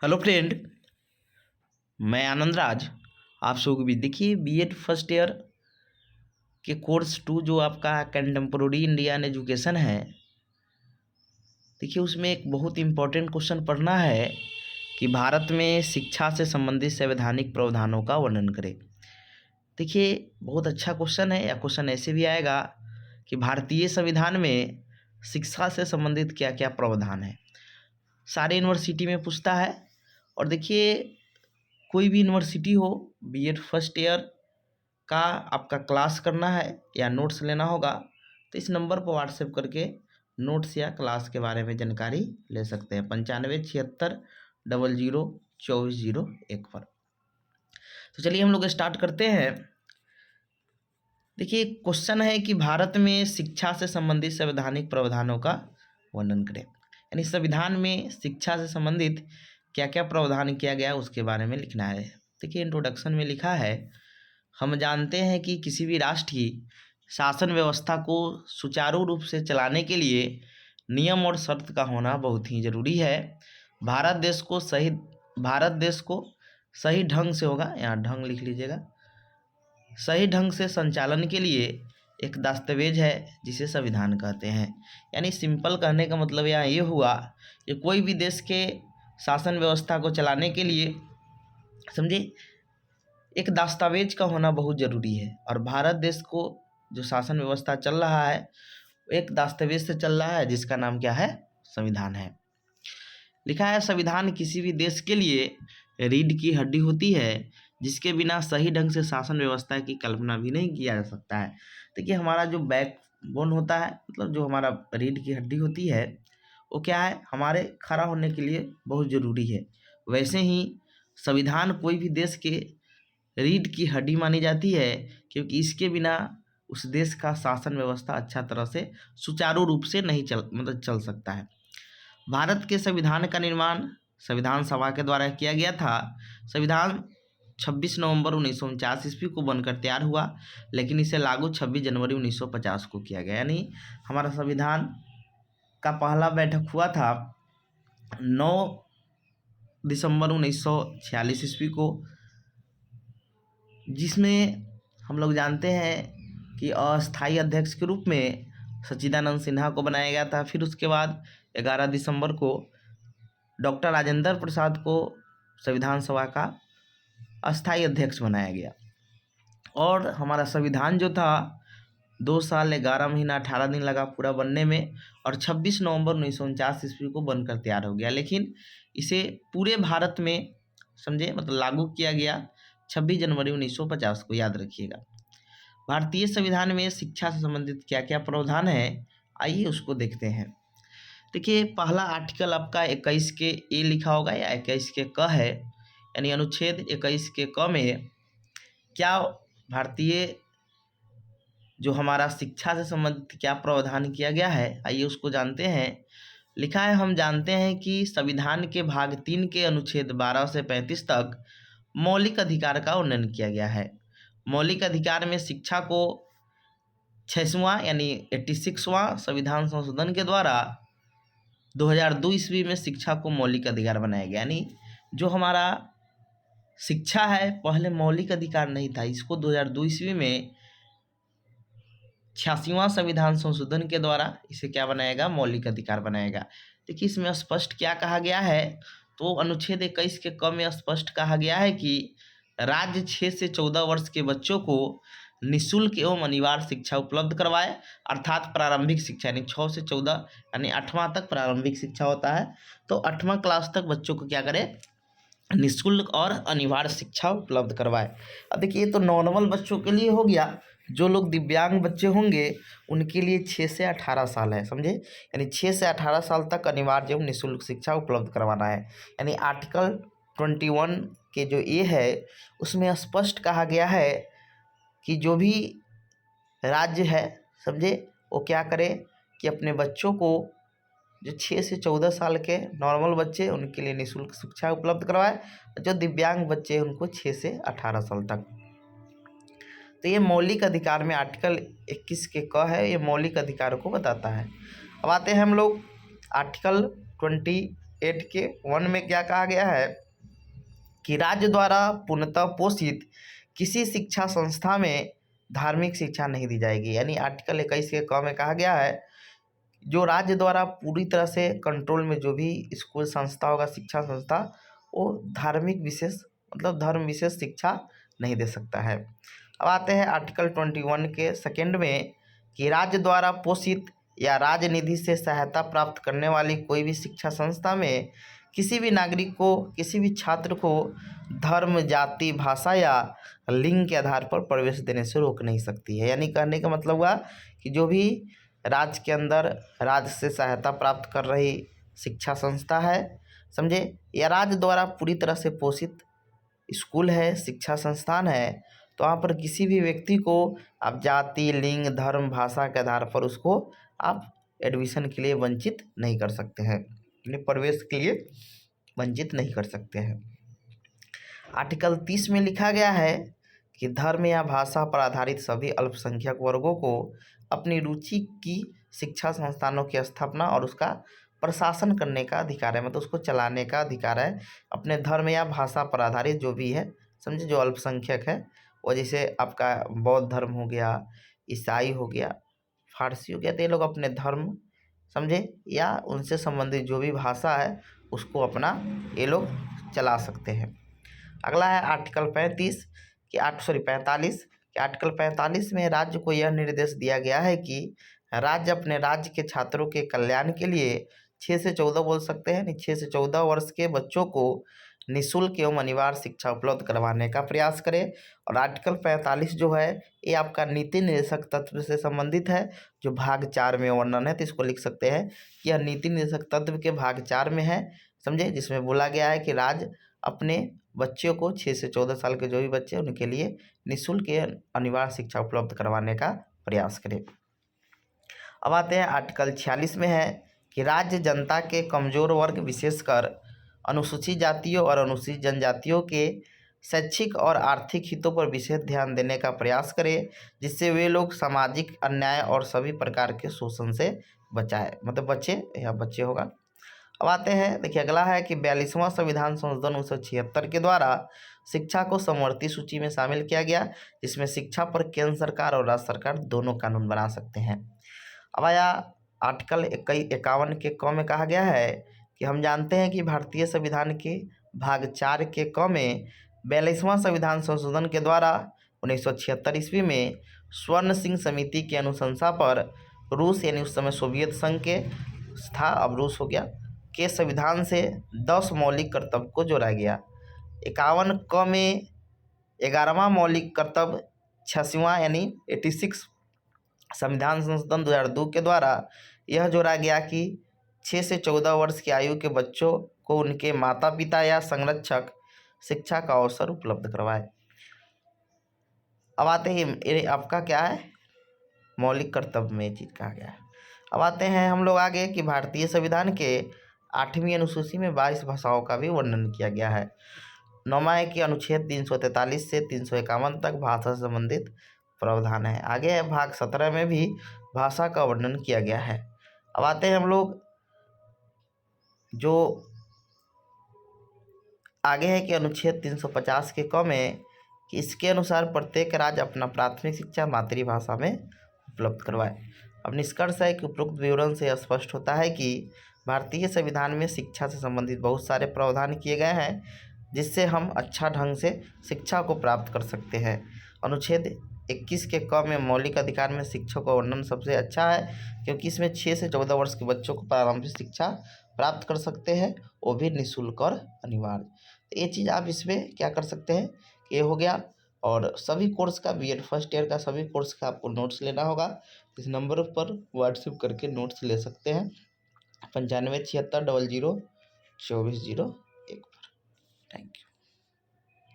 Hello friend, मैं आनंद राज आप सबको भी देखिए बीएड फर्स्ट ईयर के कोर्स 2 जो आपका कंटेम्प्रोरी इंडियन एजुकेशन है। देखिए उसमें एक बहुत इम्पोर्टेंट क्वेश्चन पढ़ना है कि भारत में शिक्षा से संबंधित संवैधानिक प्रावधानों का वर्णन करें। देखिए बहुत अच्छा क्वेश्चन है। या क्वेश्चन ऐसे भी आएगा कि भारतीय संविधान में शिक्षा से संबंधित क्या क्या प्रावधान है। सारे यूनिवर्सिटी में पूछता है। और देखिए कोई भी यूनिवर्सिटी हो, बीएड फर्स्ट ईयर का आपका क्लास करना है या नोट्स लेना होगा तो इस नंबर पर व्हाट्सएप करके नोट्स या क्लास के बारे में जानकारी ले सकते हैं 9576002401 पर। तो चलिए हम लोग स्टार्ट करते हैं। देखिए क्वेश्चन है कि भारत में शिक्षा से संबंधित संवैधानिक प्रावधानों का वर्णन करें। यानी संविधान में शिक्षा से संबंधित क्या क्या प्रावधान किया गया उसके बारे में लिखना है। देखिए इंट्रोडक्शन में लिखा है, हम जानते हैं कि किसी भी राष्ट्र की शासन व्यवस्था को सुचारू रूप से चलाने के लिए नियम और शर्त का होना बहुत ही ज़रूरी है। भारत देश को सही ढंग से होगा, यहाँ ढंग लिख लीजिएगा, सही ढंग से संचालन के लिए एक दस्तावेज है जिसे संविधान कहते हैं। यानी सिंपल कहने का मतलब यहाँ ये हुआ कि कोई भी देश के शासन व्यवस्था को चलाने के लिए समझे एक दस्तावेज का होना बहुत ज़रूरी है। और भारत देश को जो शासन व्यवस्था चल रहा है एक दस्तावेज से चल रहा है जिसका नाम क्या है, संविधान है। लिखा है संविधान किसी भी देश के लिए रीढ़ की हड्डी होती है जिसके बिना सही ढंग से शासन व्यवस्था की कल्पना भी नहीं किया जा सकता है। देखिए हमारा जो बैकबोन होता है, मतलब जो हमारा रीढ़ की हड्डी होती है वो क्या है, हमारे खड़ा होने के लिए बहुत ज़रूरी है। वैसे ही संविधान कोई भी देश के रीढ़ की हड्डी मानी जाती है क्योंकि इसके बिना उस देश का शासन व्यवस्था अच्छा तरह से सुचारू रूप से नहीं चल सकता है। भारत के संविधान का निर्माण संविधान सभा के द्वारा किया गया था। संविधान 26 नवंबर 1949 ईस्वी को बनकर तैयार हुआ, लेकिन इसे लागू 26 जनवरी 1950 को किया गया। यानी हमारा संविधान का पहला बैठक हुआ था 9 दिसंबर 1946 ईस्वी को, जिसमें हम लोग जानते हैं कि अस्थायी अध्यक्ष के रूप में सच्चिदानंद सिन्हा को बनाया गया था। फिर उसके बाद 11 दिसंबर को डॉक्टर राजेंद्र प्रसाद को संविधान सभा का अस्थायी अध्यक्ष बनाया गया। और हमारा संविधान जो था 2 साल 11 महीना 18 दिन लगा पूरा बनने में, और 26 नवंबर 1949 ईस्वी को बनकर तैयार हो गया। लेकिन इसे पूरे भारत में समझे मतलब लागू किया गया 26 जनवरी 1950 को, याद रखिएगा। भारतीय संविधान में शिक्षा से संबंधित क्या क्या प्रावधान है, आइए उसको देखते हैं। देखिए पहला आर्टिकल आपका 21 के ए लिखा होगा या 21 के क है, यानी अनुच्छेद 21 के क में क्या भारतीय जो हमारा शिक्षा से संबंधित क्या प्रावधान किया गया है, आइए उसको जानते हैं। लिखा है, हम जानते हैं कि संविधान के भाग 3 के अनुच्छेद 12 से 35 तक मौलिक अधिकार का वर्णन किया गया है। मौलिक अधिकार में शिक्षा को 6वां यानी 86वां संविधान संशोधन के द्वारा 2002 ईस्वी में शिक्षा को मौलिक अधिकार बनाया गया। यानी जो हमारा शिक्षा है पहले मौलिक अधिकार नहीं था, इसको 2002 ईस्वी में 86वां संविधान संशोधन के द्वारा इसे क्या बनाएगा, मौलिक अधिकार बनाएगा। देखिए इसमें स्पष्ट क्या कहा गया है, तो अनुच्छेद 21 के क में स्पष्ट कहा गया है कि राज्य 6 से 14 वर्ष के बच्चों को निःशुल्क एवं अनिवार्य शिक्षा उपलब्ध करवाए। अर्थात प्रारंभिक शिक्षा यानी 6 से 14 यानी 8वां तक प्रारंभिक शिक्षा होता है, तो 8वां क्लास तक बच्चों को क्या करें, निःशुल्क और अनिवार्य शिक्षा उपलब्ध करवाए। अब देखिए ये तो नॉर्मल बच्चों के लिए हो गया। जो लोग दिव्यांग बच्चे होंगे उनके लिए 6 से 18 साल है, समझे, यानी 6 से 18 साल तक अनिवार्य एवं निःशुल्क शिक्षा उपलब्ध करवाना है। यानी आर्टिकल 21 के जो ए है उसमें स्पष्ट कहा गया है कि जो भी राज्य है समझे वो क्या करे कि अपने बच्चों को जो 6 से 14 साल के नॉर्मल बच्चे उनके लिए निःशुल्क शिक्षा उपलब्ध करवाए, जो दिव्यांग बच्चे उनको 6 से 18 साल तक। तो ये मौलिक अधिकार में आर्टिकल 21 के क है, ये मौलिक अधिकारों को बताता है। अब आते हैं हम लोग आर्टिकल 8 के 1 में क्या कहा गया है कि राज्य द्वारा पूर्णतः पोषित किसी शिक्षा संस्था में धार्मिक शिक्षा नहीं दी जाएगी। यानी आर्टिकल 21 के क में कहा गया है जो राज्य द्वारा पूरी तरह से कंट्रोल में जो भी स्कूल संस्था होगा, शिक्षा संस्था, वो धार्मिक विशेष मतलब धर्म विशेष शिक्षा नहीं दे सकता है। अब आते हैं आर्टिकल 21 के सेकंड में कि राज्य द्वारा पोषित या राजनिधि से सहायता प्राप्त करने वाली कोई भी शिक्षा संस्था में किसी भी नागरिक को, किसी भी छात्र को धर्म, जाति, भाषा या लिंग के आधार पर प्रवेश देने से रोक नहीं सकती है। यानी कहने का मतलब हुआ कि जो भी राज्य के अंदर राज्य से सहायता प्राप्त कर रही शिक्षा संस्था है, समझे, या राज्य द्वारा पूरी तरह से पोषित स्कूल है, शिक्षा संस्थान है, तो वहाँ पर किसी भी व्यक्ति को आप जाति, लिंग, धर्म, भाषा के आधार पर उसको आप एडमिशन के लिए वंचित नहीं कर सकते हैं, यानी प्रवेश के लिए वंचित नहीं कर सकते हैं। आर्टिकल 30 में लिखा गया है कि धर्म या भाषा पर आधारित सभी अल्पसंख्यक वर्गों को अपनी रुचि की शिक्षा संस्थानों की स्थापना और उसका प्रशासन करने का अधिकार है, मतलब उसको चलाने का अधिकार है। अपने धर्म या भाषा पर आधारित जो भी है, समझे, जो अल्पसंख्यक है, वो जैसे आपका बौद्ध धर्म हो गया, ईसाई हो गया, फारसी हो गया, तो ये लोग अपने धर्म, समझे, या उनसे संबंधित जो भी भाषा है उसको अपना ये लोग चला सकते हैं। अगला है आर्टिकल 45 कि आर्टिकल 45 में राज्य को यह निर्देश दिया गया है कि राज्य अपने राज्य के छात्रों के कल्याण के लिए 6 से 14 बोल सकते हैं, 6 से 14 वर्ष के बच्चों को निःशुल्क एवं अनिवार्य शिक्षा उपलब्ध करवाने का प्रयास करे। और आर्टिकल 45 जो है ये आपका नीति निर्देशक तत्व से संबंधित है, जो भाग 4 में वर्णन है, तो इसको लिख सकते हैं कि यह नीति निर्देशक तत्व के भाग 4 में है, समझे, जिसमें बोला गया है कि राज्य अपने बच्चों को 6 से 14 साल के जो भी बच्चे हैं उनके लिए निःशुल्क अनिवार्य शिक्षा उपलब्ध करवाने का प्रयास करे। अब आते हैं आर्टिकल 46 में है कि राज्य जनता के कमजोर वर्ग, विशेषकर अनुसूचित जातियों और अनुसूचित जनजातियों के शैक्षिक और आर्थिक हितों पर विशेष ध्यान देने का प्रयास करे, जिससे वे लोग सामाजिक अन्याय और सभी प्रकार के शोषण से बचे होगा। अब आते हैं, देखिए अगला है कि 42वां संविधान संशोधन 1976 के द्वारा शिक्षा को समवर्ती सूची में शामिल किया गया, जिसमें शिक्षा पर केंद्र सरकार और राज्य सरकार दोनों कानून बना सकते हैं। अब आया आर्टिकल 51 के क में कहा गया है कि हम जानते हैं कि भारतीय संविधान के भाग 4 के क में 42वां संविधान संशोधन के द्वारा 1976 ईस्वी में स्वर्ण सिंह समिति की अनुशंसा पर रूस, यानी उस समय सोवियत संघ के था, अब रूस हो गया, के संविधान से 10 मौलिक कर्तव्य को जोड़ा गया। 51 क में 11वां मौलिक कर्तव्य 86वां यानी 86 संविधान संशोधन 2002 के द्वारा यह जोड़ा गया कि 6 से 14 वर्ष की आयु के बच्चों को उनके माता पिता या संरक्षक शिक्षा का अवसर उपलब्ध करवाए। अब आते हैं, आपका क्या है, मौलिक कर्तव्य में ये चीज़ कहा गया है। अब आते हैं हम लोग आगे कि भारतीय संविधान के 8वीं अनुसूची में 22 भाषाओं का भी वर्णन किया गया है। 9वां है कि अनुच्छेद 343 से 351 तक भाषा से संबंधित प्रावधान है। आगे है भाग 17 में भी भाषा का वर्णन किया गया है। अब आते हैं हम लोग जो आगे है कि अनुच्छेद 350 के क में कि इसके अनुसार प्रत्येक राज्य अपना प्राथमिक शिक्षा मातृभाषा में उपलब्ध करवाए। अब निष्कर्ष है कि उपरोक्त विवरण से स्पष्ट होता है कि भारतीय संविधान में शिक्षा से संबंधित बहुत सारे प्रावधान किए गए हैं, जिससे हम अच्छा ढंग से शिक्षा को प्राप्त कर सकते हैं। अनुच्छेद 21 के क में मौलिक अधिकार में शिक्षा का वर्णन सबसे अच्छा है, क्योंकि इसमें 6 से 14 वर्ष के बच्चों को प्रारंभिक शिक्षा प्राप्त कर सकते हैं, वो भी निःशुल्क और अनिवार्य। तो ये चीज़ आप इसमें क्या कर सकते हैं, ये हो गया। और सभी कोर्स का बीएड फर्स्ट ईयर का सभी कोर्स का आपको नोट्स लेना होगा, इस नंबर पर व्हाट्सएप करके नोट्स ले सकते हैं 9576002401 पर। Thank you.